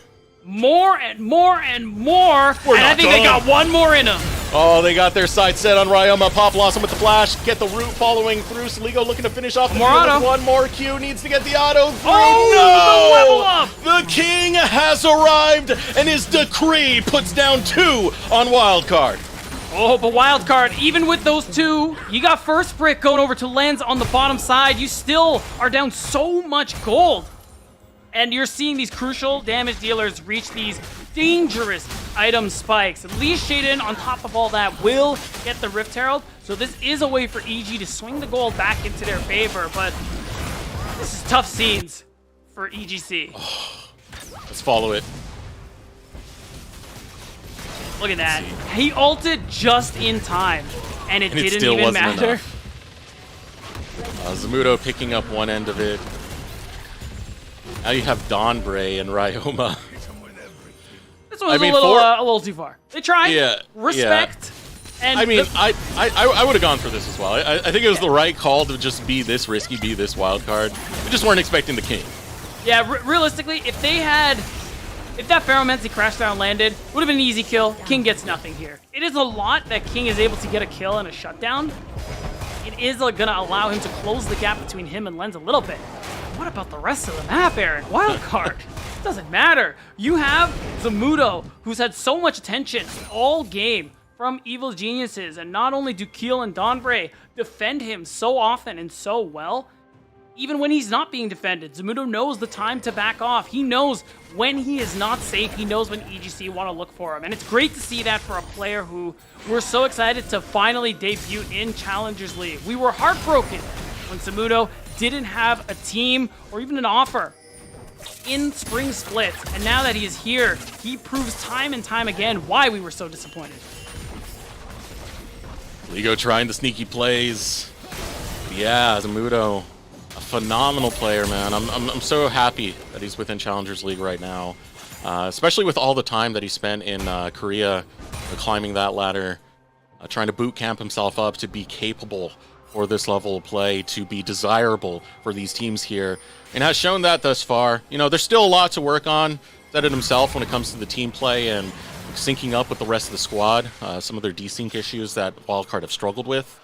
More and more and more. And I think they got one more in them. Oh, they got their sights set on Ryoma. Pop Blossom with the flash. Get the root following through. Saligo looking to finish off the field with one more Q. Needs to get the auto through. Oh, the level up. The king has arrived, and his decree puts down 2 on Wildcard. Oh, but Wildcard, even with those 2, you got first brick going over to Lens on the bottom side. You still are down so much gold. And you're seeing these crucial damage dealers reach these dangerous item spikes. At least Shaden, on top of all that, will get the Rift Herald. So this is a way for EG to swing the gold back into their favor. But this is tough scenes for EGC. Oh, let's follow it. Look at that. He ulted just in time, and it didn't even matter. Zamudo picking up one end of it. Now you have Donbray and Ryoma. This one's a little too far. They tried. Yeah. Respect. Yeah. And I mean, I would have gone for this as well. I think it was the right call to just be this risky, be this Wildcard. We just weren't expecting the king. Yeah, realistically, if that Pharomancy crash down landed, would have been an easy kill. King gets nothing here. It is a lot that King is able to get a kill and a shutdown. It is going to allow him to close the gap between him and Lens a little bit. What about the rest of the map, Aaron? Wildcard. Doesn't matter. You have Zamudo, who's had so much attention all game from Evil Geniuses, and not only do Keel and Donbray defend him so often and so well, even when he's not being defended, Zamudo knows the time to back off. He knows when he is not safe. He knows when EGC want to look for him. And it's great to see that for a player who we're so excited to finally debut in Challengers League. We were heartbroken when Zamudo didn't have a team or even an offer in Spring Split. And now that he is here, he proves time and time again why we were so disappointed. Ligo trying the sneaky plays. Yeah, Zamudo. A phenomenal player, man. I'm so happy that he's within Challengers League right now. especially with all the time that he spent in Korea climbing that ladder, trying to boot camp himself up to be capable for this level of play, to be desirable for these teams here, and has shown that thus far. You know, there's still a lot to work on, said it himself, when it comes to the team play and syncing up with the rest of the squad, some of their desync issues that Wildcard have struggled with.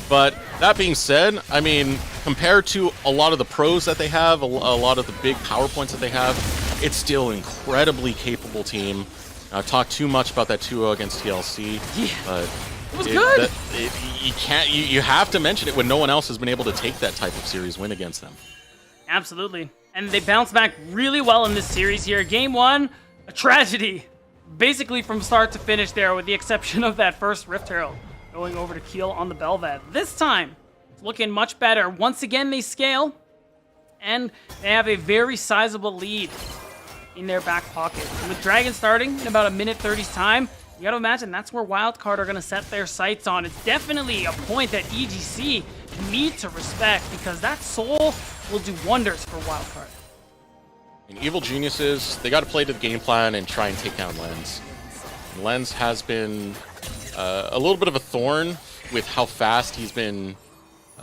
But that being said, I mean, compared to a lot of the pros that they have, a lot of the big PowerPoints that they have, it's still an incredibly capable team. I've talked too much about that 2-0 against TLC, but it was good. You have to mention it when no one else has been able to take that type of series win against them. Absolutely. And they bounced back really well in this series here. Game 1, a tragedy. Basically from start to finish there, with the exception of that first Rift Herald going over to Keel on the Belvad. This time, it's looking much better. Once again, they scale, and they have a very sizable lead in their back pocket. And with Dragon starting in about a minute 30's time, you gotta imagine that's where Wildcard are gonna set their sights on. It's definitely a point that EGC need to respect, because that soul will do wonders for Wildcard. And Evil Geniuses, they got to play to the game plan and try and take down Lens. And Lens has been a little bit of a thorn with how fast he's been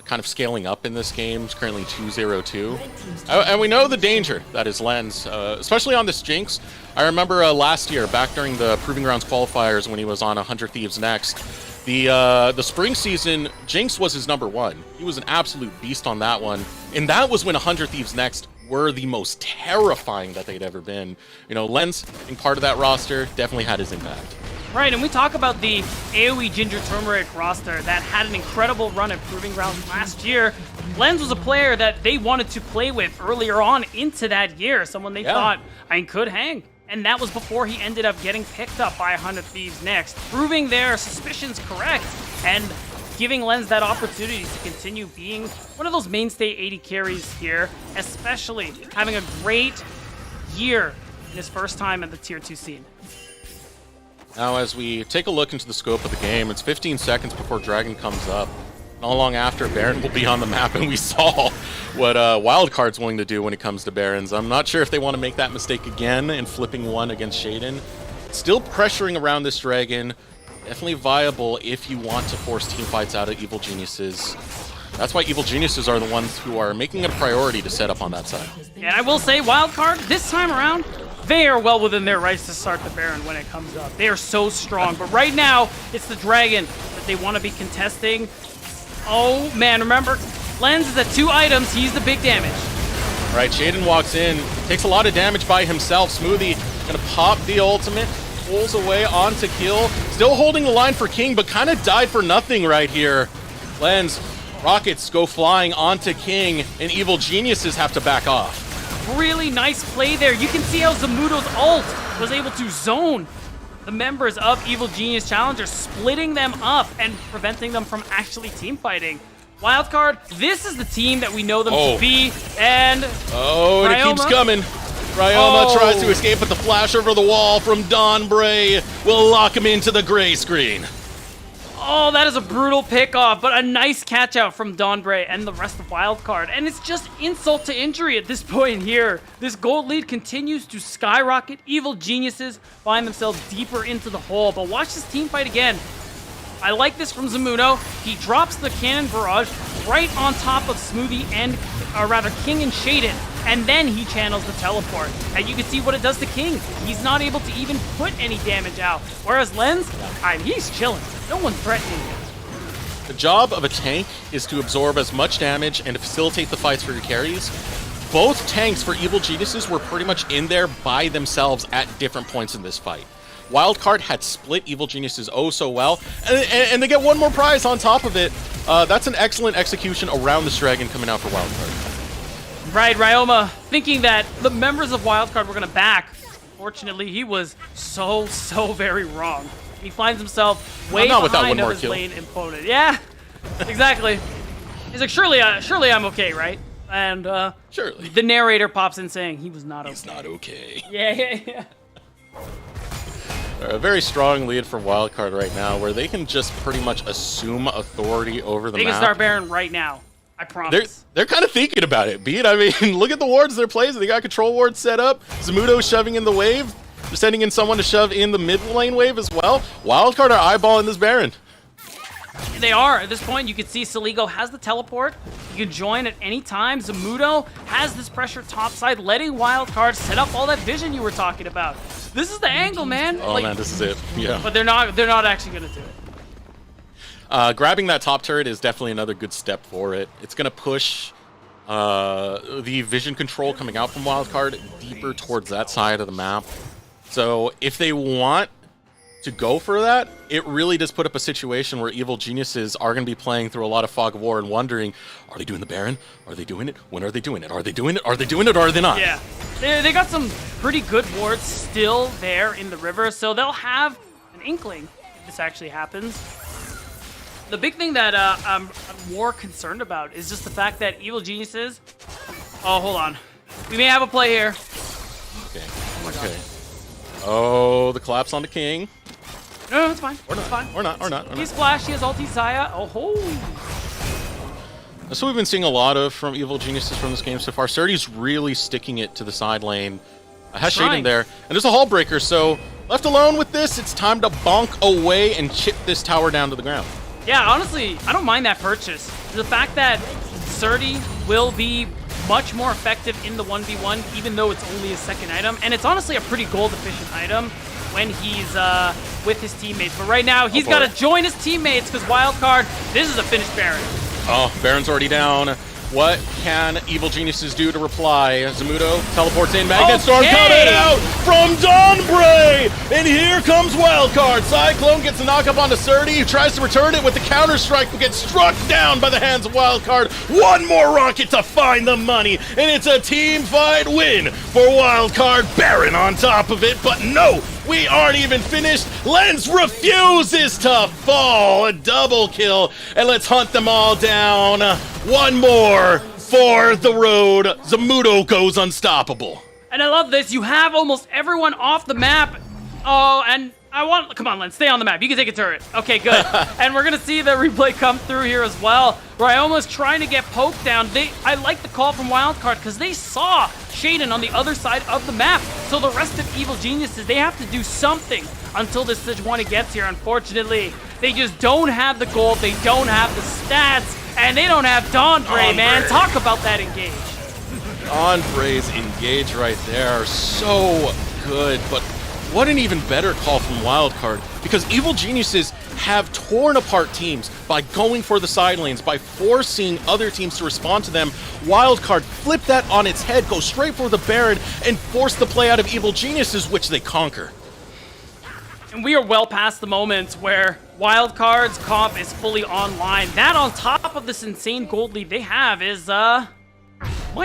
kind of scaling up in this game. He's currently 2-0-2. And we know the danger that is Lens, especially on this Jinx. I remember last year, back during the Proving Grounds qualifiers when he was on 100 Thieves Next, the spring season, Jinx was his #1. He was an absolute beast on that one. And that was when 100 Thieves Next were the most terrifying that they'd ever been. You know, Lens, being part of that roster, definitely had his impact. Right, and we talk about the AoE Ginger Turmeric roster that had an incredible run at Proving Grounds last year. Lens was a player that they wanted to play with earlier on into that year, someone they thought could hang. And that was before he ended up getting picked up by 100 Thieves Next, proving their suspicions correct and giving Lens that opportunity to continue being one of those mainstay 80 carries here, especially having a great year in his first time at the Tier 2 scene. Now, as we take a look into the scope of the game, it's 15 seconds before Dragon comes up. Not long after, Baron will be on the map, and we saw what Wildcard's willing to do when it comes to Barons. I'm not sure if they want to make that mistake again in flipping one against Shaden. Still pressuring around this Dragon. Definitely viable if you want to force team fights out of Evil Geniuses. That's why Evil Geniuses are the ones who are making it a priority to set up on that side. And I will say, Wildcard, this time around, they are well within their rights to start the Baron when it comes up. They are so strong. But right now, it's the Dragon that they want to be contesting. Oh, man, remember, Lens is at 2 items. He's the big damage. All right, Shaden walks in, takes a lot of damage by himself. Smoothie gonna pop the ultimate, pulls away onto Kill. Still holding the line for King, but kind of died for nothing right here. Lens, rockets go flying onto King, and Evil Geniuses have to back off. Really nice play there. You can see how Zamudo's ult was able to zone the members of Evil Genius Challengers, splitting them up and preventing them from actually team fighting. Wildcard, this is the team that we know them to be, and oh, and it keeps coming. Ryoma tries to escape, but the flash over the wall from Don Bray will lock him into the gray screen. Oh, that is a brutal pickoff, but a nice catch out from Don Bray and the rest of Wildcard. And it's just insult to injury at this point here. This gold lead continues to skyrocket. Evil Geniuses find themselves deeper into the hole, but watch this team fight again. I like this from Zamudo. He drops the cannon barrage right on top of Smoothie and, or rather, King and Shaden, and then he channels the teleport. And you can see what it does to King. He's not able to even put any damage out. Whereas Lens, he's chilling. No one's threatening him. The job of a tank is to absorb as much damage and to facilitate the fights for your carries. Both tanks for Evil Geniuses were pretty much in there by themselves at different points in this fight. Wildcard had split Evil Geniuses oh so well, and they get one more prize on top of it. That's an excellent execution around this Dragon coming out for Wildcard. Right, Ryoma thinking that the members of Wildcard were going to back. Fortunately, he was so very wrong. He finds himself way behind of his lane opponent. Yeah, exactly. He's like, surely I'm okay, right? And surely the narrator pops in saying he was not okay. He's not okay. Yeah. A very strong lead for Wildcard right now, where they can just pretty much assume authority over the map. They can start Baron right now. I promise. They're kind of thinking about it, Beat. I mean, look at the wards they're playing. They got control wards set up. Zamudo shoving in the wave. They're sending in someone to shove in the mid lane wave as well. Wildcard are eyeballing this Baron. They are. At this point, you can see Saligo has the teleport. You can join at any time. Zamudo has this pressure topside, letting Wildcard set up all that vision you were talking about. This is the angle, man. Oh, man, this is it. Yeah. But they're not actually going to do it. Grabbing that top turret is definitely another good step for it. It's going to push the vision control coming out from Wildcard deeper towards that side of the map. So if they want to go for that, it really does put up a situation where Evil Geniuses are going to be playing through a lot of Fog of War and wondering, are they doing the Baron? Are they doing it? When are they doing it? Are they doing it? Are they doing it? Or are they not? Yeah. They got some pretty good wards still there in the river, so they'll have an inkling if this actually happens. The big thing that I'm more concerned about is just the fact that Evil Geniuses... Oh, hold on. We may have a play here. Okay. Oh my God. Okay. Oh, the collapse on the King. No, it's fine. Or not. It's fine. Or not. Or not. Or He's not. Flash, he has ulti Saya. Oh, ho. That's what we've been seeing a lot of from Evil Geniuses from this game so far. Surdy's really sticking it to the side lane. Has Shaden there. And there's a Hull Breaker, so left alone with this, it's time to bonk away and chip this tower down to the ground. Yeah, honestly, I don't mind that purchase. The fact that Surdy will be much more effective in the 1v1, even though it's only a second item. And it's honestly a pretty gold-efficient item when he's with his teammates. But right now, he's got to join his teammates because Wildcard, this is a finished Baron. Oh, Baron's already down. What can Evil Geniuses do to reply? Zamudo teleports in. Magnet Storm coming out from Dawnbray! And here comes Wildcard. Cyclone gets a knock-up onto Surdy. He tries to return it with the counter-strike, but gets struck down by the hands of Wildcard. One more rocket to find the money, and it's a team fight win for Wildcard. Baron on top of it, but no! We aren't even finished. Lens refuses to fall. A double kill. And let's hunt them all down. One more for the road. Zamudo goes unstoppable. And I love this. You have almost everyone off the map. Oh, and come on, Lens, stay on the map. You can take a turret. Okay, good. And we're going to see the replay come through here as well. Ryoma's trying to get poked down. I like the call from Wildcard because they saw Shaden on the other side of the map. So the rest of Evil Geniuses, they have to do something until this Sejuani gets here. Unfortunately, they just don't have the gold. They don't have the stats. And they don't have Dawnbray, man. Talk about that engage. Dawnbray's engage right there. So good, but what an even better call from Wildcard, because Evil Geniuses have torn apart teams by going for the side lanes, by forcing other teams to respond to them. Wildcard flip that on its head, go straight for the Baron, and force the play out of Evil Geniuses, which they conquer. And we are well past the moments where Wildcard's comp is fully online. That on top of this insane gold lead they have is, my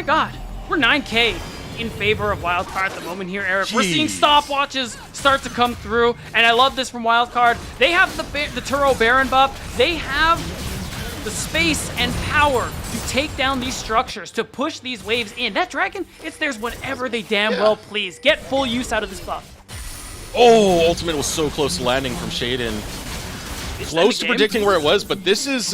God, we're 9K in favor of Wildcard at the moment here, Eric. We're seeing stopwatches start to come through, and I love this from Wildcard. They have the Turo Baron buff. They have the space and power to take down these structures, to push these waves in. That dragon, it's theirs whenever they damn well please. Get full use out of this buff. Oh, ultimate was so close to landing from Shaden. Close to predicting where it was, but this is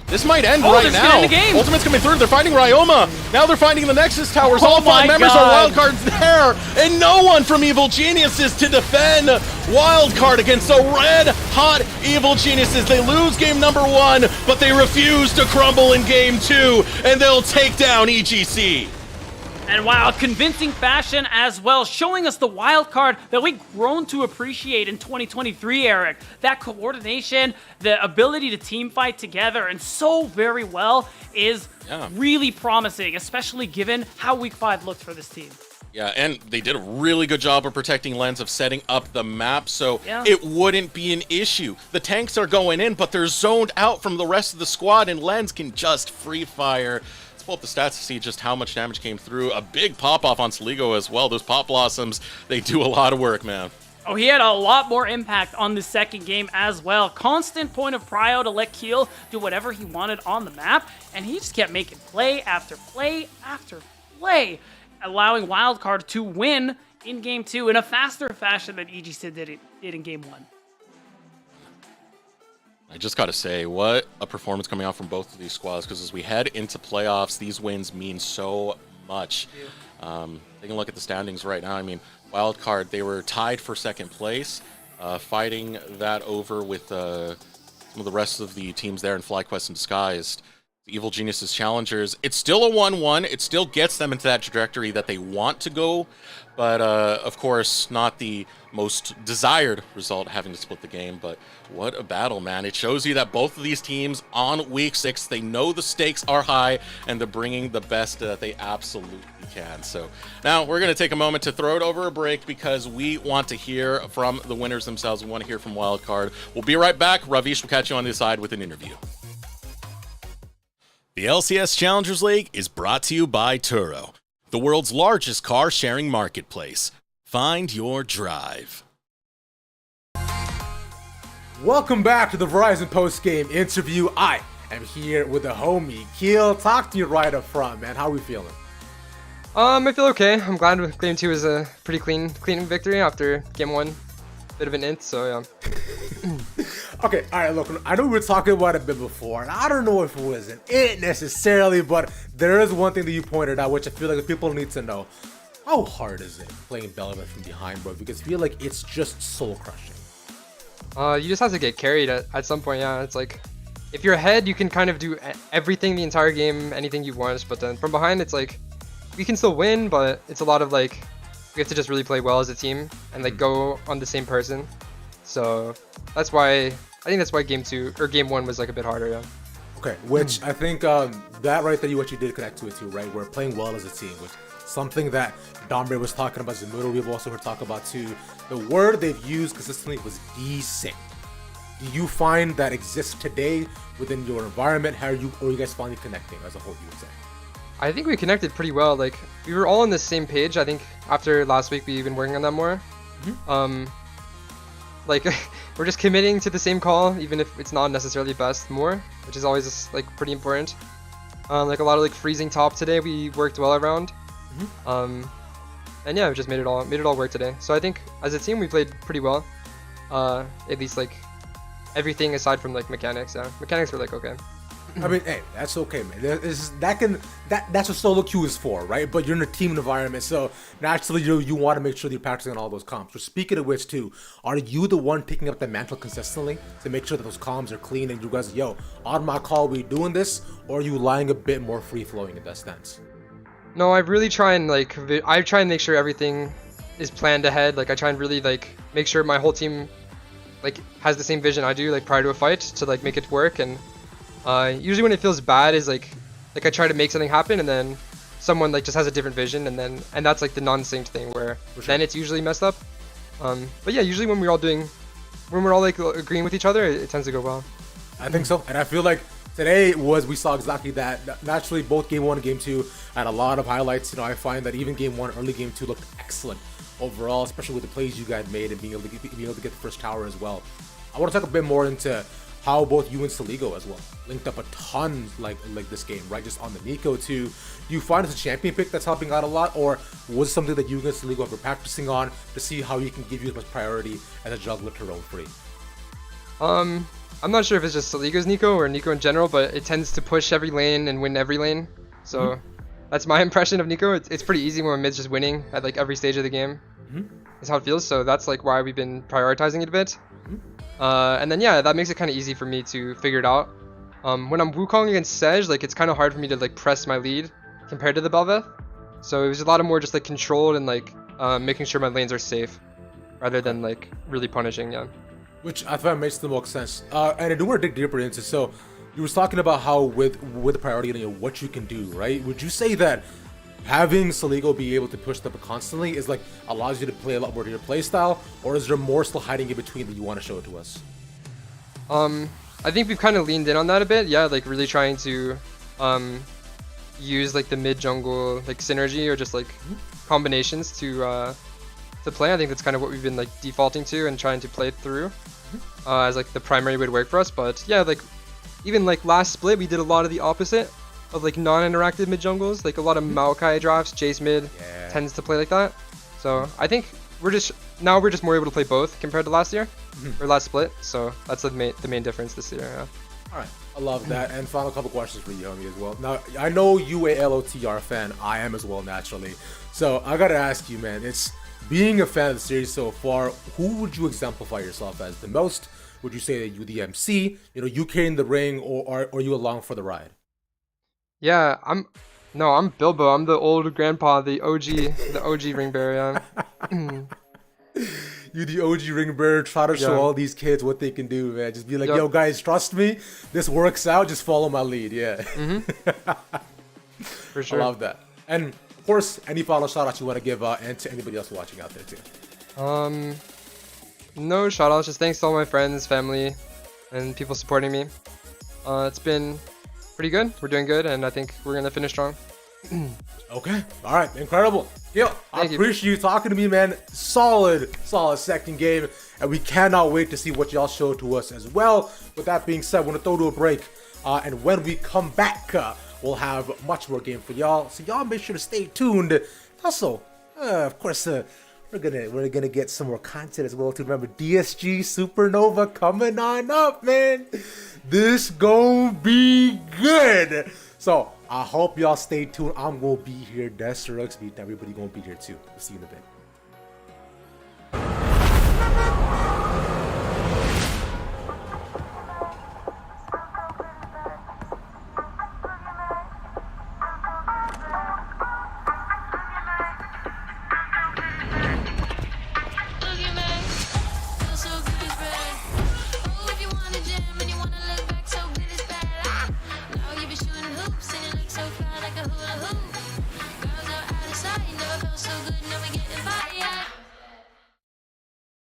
this might end right now. Ultimate's coming through. They're fighting Ryoma. Now they're fighting the Nexus Towers. All 5 members are Wildcard's there, and no one from Evil Geniuses to defend Wildcard against the red-hot Evil Geniuses. They lose game number 1, but they refuse to crumble in game 2, and they'll take down EGC. And wow, convincing fashion as well, showing us the Wildcard that we've grown to appreciate in 2023, Eric. That coordination, the ability to team fight together and so very well is really promising, especially given how Week 5 looked for this team. Yeah, and they did a really good job of protecting Lens, of setting up the map so it wouldn't be an issue. The tanks are going in, but they're zoned out from the rest of the squad, and Lens can just free fire. Let's pull up the stats to see just how much damage came through. A big pop-off on Saligo as well. Those Pop Blossoms, they do a lot of work, man. Oh, he had a lot more impact on the second game as well. Constant point of prio to let Keel do whatever he wanted on the map, and he just kept making play after play after play, allowing Wildcard to win in Game 2 in a faster fashion than EGC did in Game 1. I just got to say, what a performance coming out from both of these squads, because as we head into playoffs, these wins mean so much. Taking a look at the standings right now, I mean, Wildcard, they were tied for second place, fighting that over with some of the rest of the teams there in FlyQuest and Disguised. The Evil Geniuses Challengers, it's still a 1-1. It still gets them into that trajectory that they want to go, but of course, not the most desired result, having to split the game. But what a battle, man. It shows you that both of these teams on week 6, they know the stakes are high, and they're bringing the best that they absolutely can. So now we're going to take a moment to throw it over a break, because we want to hear from the winners themselves. We want to hear from Wildcard. We'll be right back. Ravish will catch you on the side with an interview. The LCS Challengers League is brought to you by Turo, the world's largest car-sharing marketplace. Find your drive. Welcome back to the Verizon post-game interview. I am here with the homie, Keel. Talk to you right up front, man. How are we feeling? I feel okay. I'm glad with game 2 is a pretty clean victory after game 1. Bit of an int, so yeah. Okay, all right, look, I know we were talking about it a bit before, and I don't know if it was an it necessarily, but there is one thing that you pointed out, which I feel like the people need to know. How hard is it playing Belleville from behind, bro? Because I feel like it's just soul-crushing. You just have to get carried at some point, yeah. It's like, if you're ahead, you can kind of do everything the entire game, anything you want, but then from behind, it's like, we can still win, but it's a lot of like, we have to just really play well as a team and like go on the same person. So that's why, I think that's why game 1 was like a bit harder, yeah. Okay, which I think that right there, what you did connect to it too, right? We're playing well as a team, which something that Dombre was talking about in the middle. We've also heard talk about too. The word they've used consistently was desync. Do you find that exists today within your environment? How are you guys finally connecting as a whole, you would say? I think we connected pretty well. Like, we were all on the same page. I think after last week, we've been working on that more. Like, we're just committing to the same call, even if it's not necessarily best more, which is always like pretty important. Like a lot of like freezing top today, we worked well around. And yeah, we just made it all work today. So I think as a team, we played pretty well. At least like everything aside from like mechanics. Yeah, mechanics were like okay. I mean, hey, that's okay, man. That's what solo queue is for, right? But you're in a team environment, so naturally you want to make sure that you're practicing on all those comps. So speaking of which, too, are you the one picking up the mantle consistently to make sure that those comms are clean and you guys, yo, on my call, we doing this, or are you lying a bit more free flowing in that stance? No, I really try and like make sure everything is planned ahead. Like I try and really like make sure my whole team like has the same vision I do, like prior to a fight, to like make it work. And usually when it feels bad is like I try to make something happen and then someone like just has a different vision and that's like the non-synced thing where then it's usually messed up. But yeah, usually when we're all like agreeing with each other, it tends to go well. I think so, and I feel like today we saw exactly that. Naturally, both game 1 and game 2 had a lot of highlights. You know, I find that even game 1, early game 2 looked excellent overall, especially with the plays you guys made and being able to get the first tower as well. I want to talk a bit more into how both you and Saligo as well linked up a ton like this game, right? Just on the Nico too. Do you find it's a champion pick that's helping out a lot, or was it something that you and Saligo have been practicing on to see how you can give you as much priority as a jungler to roam free? I'm not sure if it's just Saligo's Nico or Nico in general, but it tends to push every lane and win every lane. So that's my impression of Nico. It's pretty easy when mid's just winning at like every stage of the game. That's how it feels. So that's like why we've been prioritizing it a bit. And then yeah, that makes it kind of easy for me to figure it out. When I'm Wukong against Sej, like it's kind of hard for me to like press my lead compared to the Bel'Veth. So it was a lot more just like controlled and like making sure my lanes are safe rather than like really punishing. Yeah. Which I find makes the most sense. And I do want to dig deeper into. So you were talking about how with the priority, you know, what you can do, right? Would you say that having Saligo be able to push them constantly is like allows you to play a lot more to your play style, or is there more still hiding in between that you want to show it to us? I think we've kind of leaned in on that a bit. Yeah, like really trying to use like the mid jungle like synergy or just like combinations to play. I think that's kind of what we've been like defaulting to and trying to play it through as like the primary way to work for us. But yeah, like even like last split we did a lot of the opposite of like non-interactive mid jungles, like a lot of Maokai drafts. Jace mid tends to play like that. So I think we're just now we're just more able to play both compared to last year or last split. So that's the main difference this year. Yeah. All right, I love that. And final couple questions for you, homie, as well. Now, I know you a LOT are a fan. I am as well, naturally. So I gotta ask you, man. It's being a fan of the series so far. Who would you exemplify yourself as the most? Would you say that you the MC? You know, you carrying the ring, or are you along for the ride? Yeah, I'm Bilbo. I'm the old grandpa, the OG ring bearer. Yeah. You the OG ring bearer, try to show all these kids what they can do, man. Just be like, yo, guys, trust me. This works out. Just follow my lead. Yeah. For sure. I love that. And of course, any final shout outs you want to give and to anybody else watching out there too. No shout outs. Just thanks to all my friends, family, and people supporting me. It's been pretty good. We're doing good, and I think we're gonna finish strong. Okay. All right. Incredible. Yo, I appreciate you talking to me, man. Solid second game. And we cannot wait to see what y'all show to us as well. With that being said, we're going to throw to a break. And when we come back, we'll have much more game for y'all. So y'all make sure to stay tuned. Also, of course, we're gonna get some more content as well too. Remember, DSG Supernova coming on up, man. This gonna be good. So I hope y'all stay tuned. I'm gonna be here. Desterux, everybody gonna be here too. We'll see you in a bit. So fly like a hula hoop.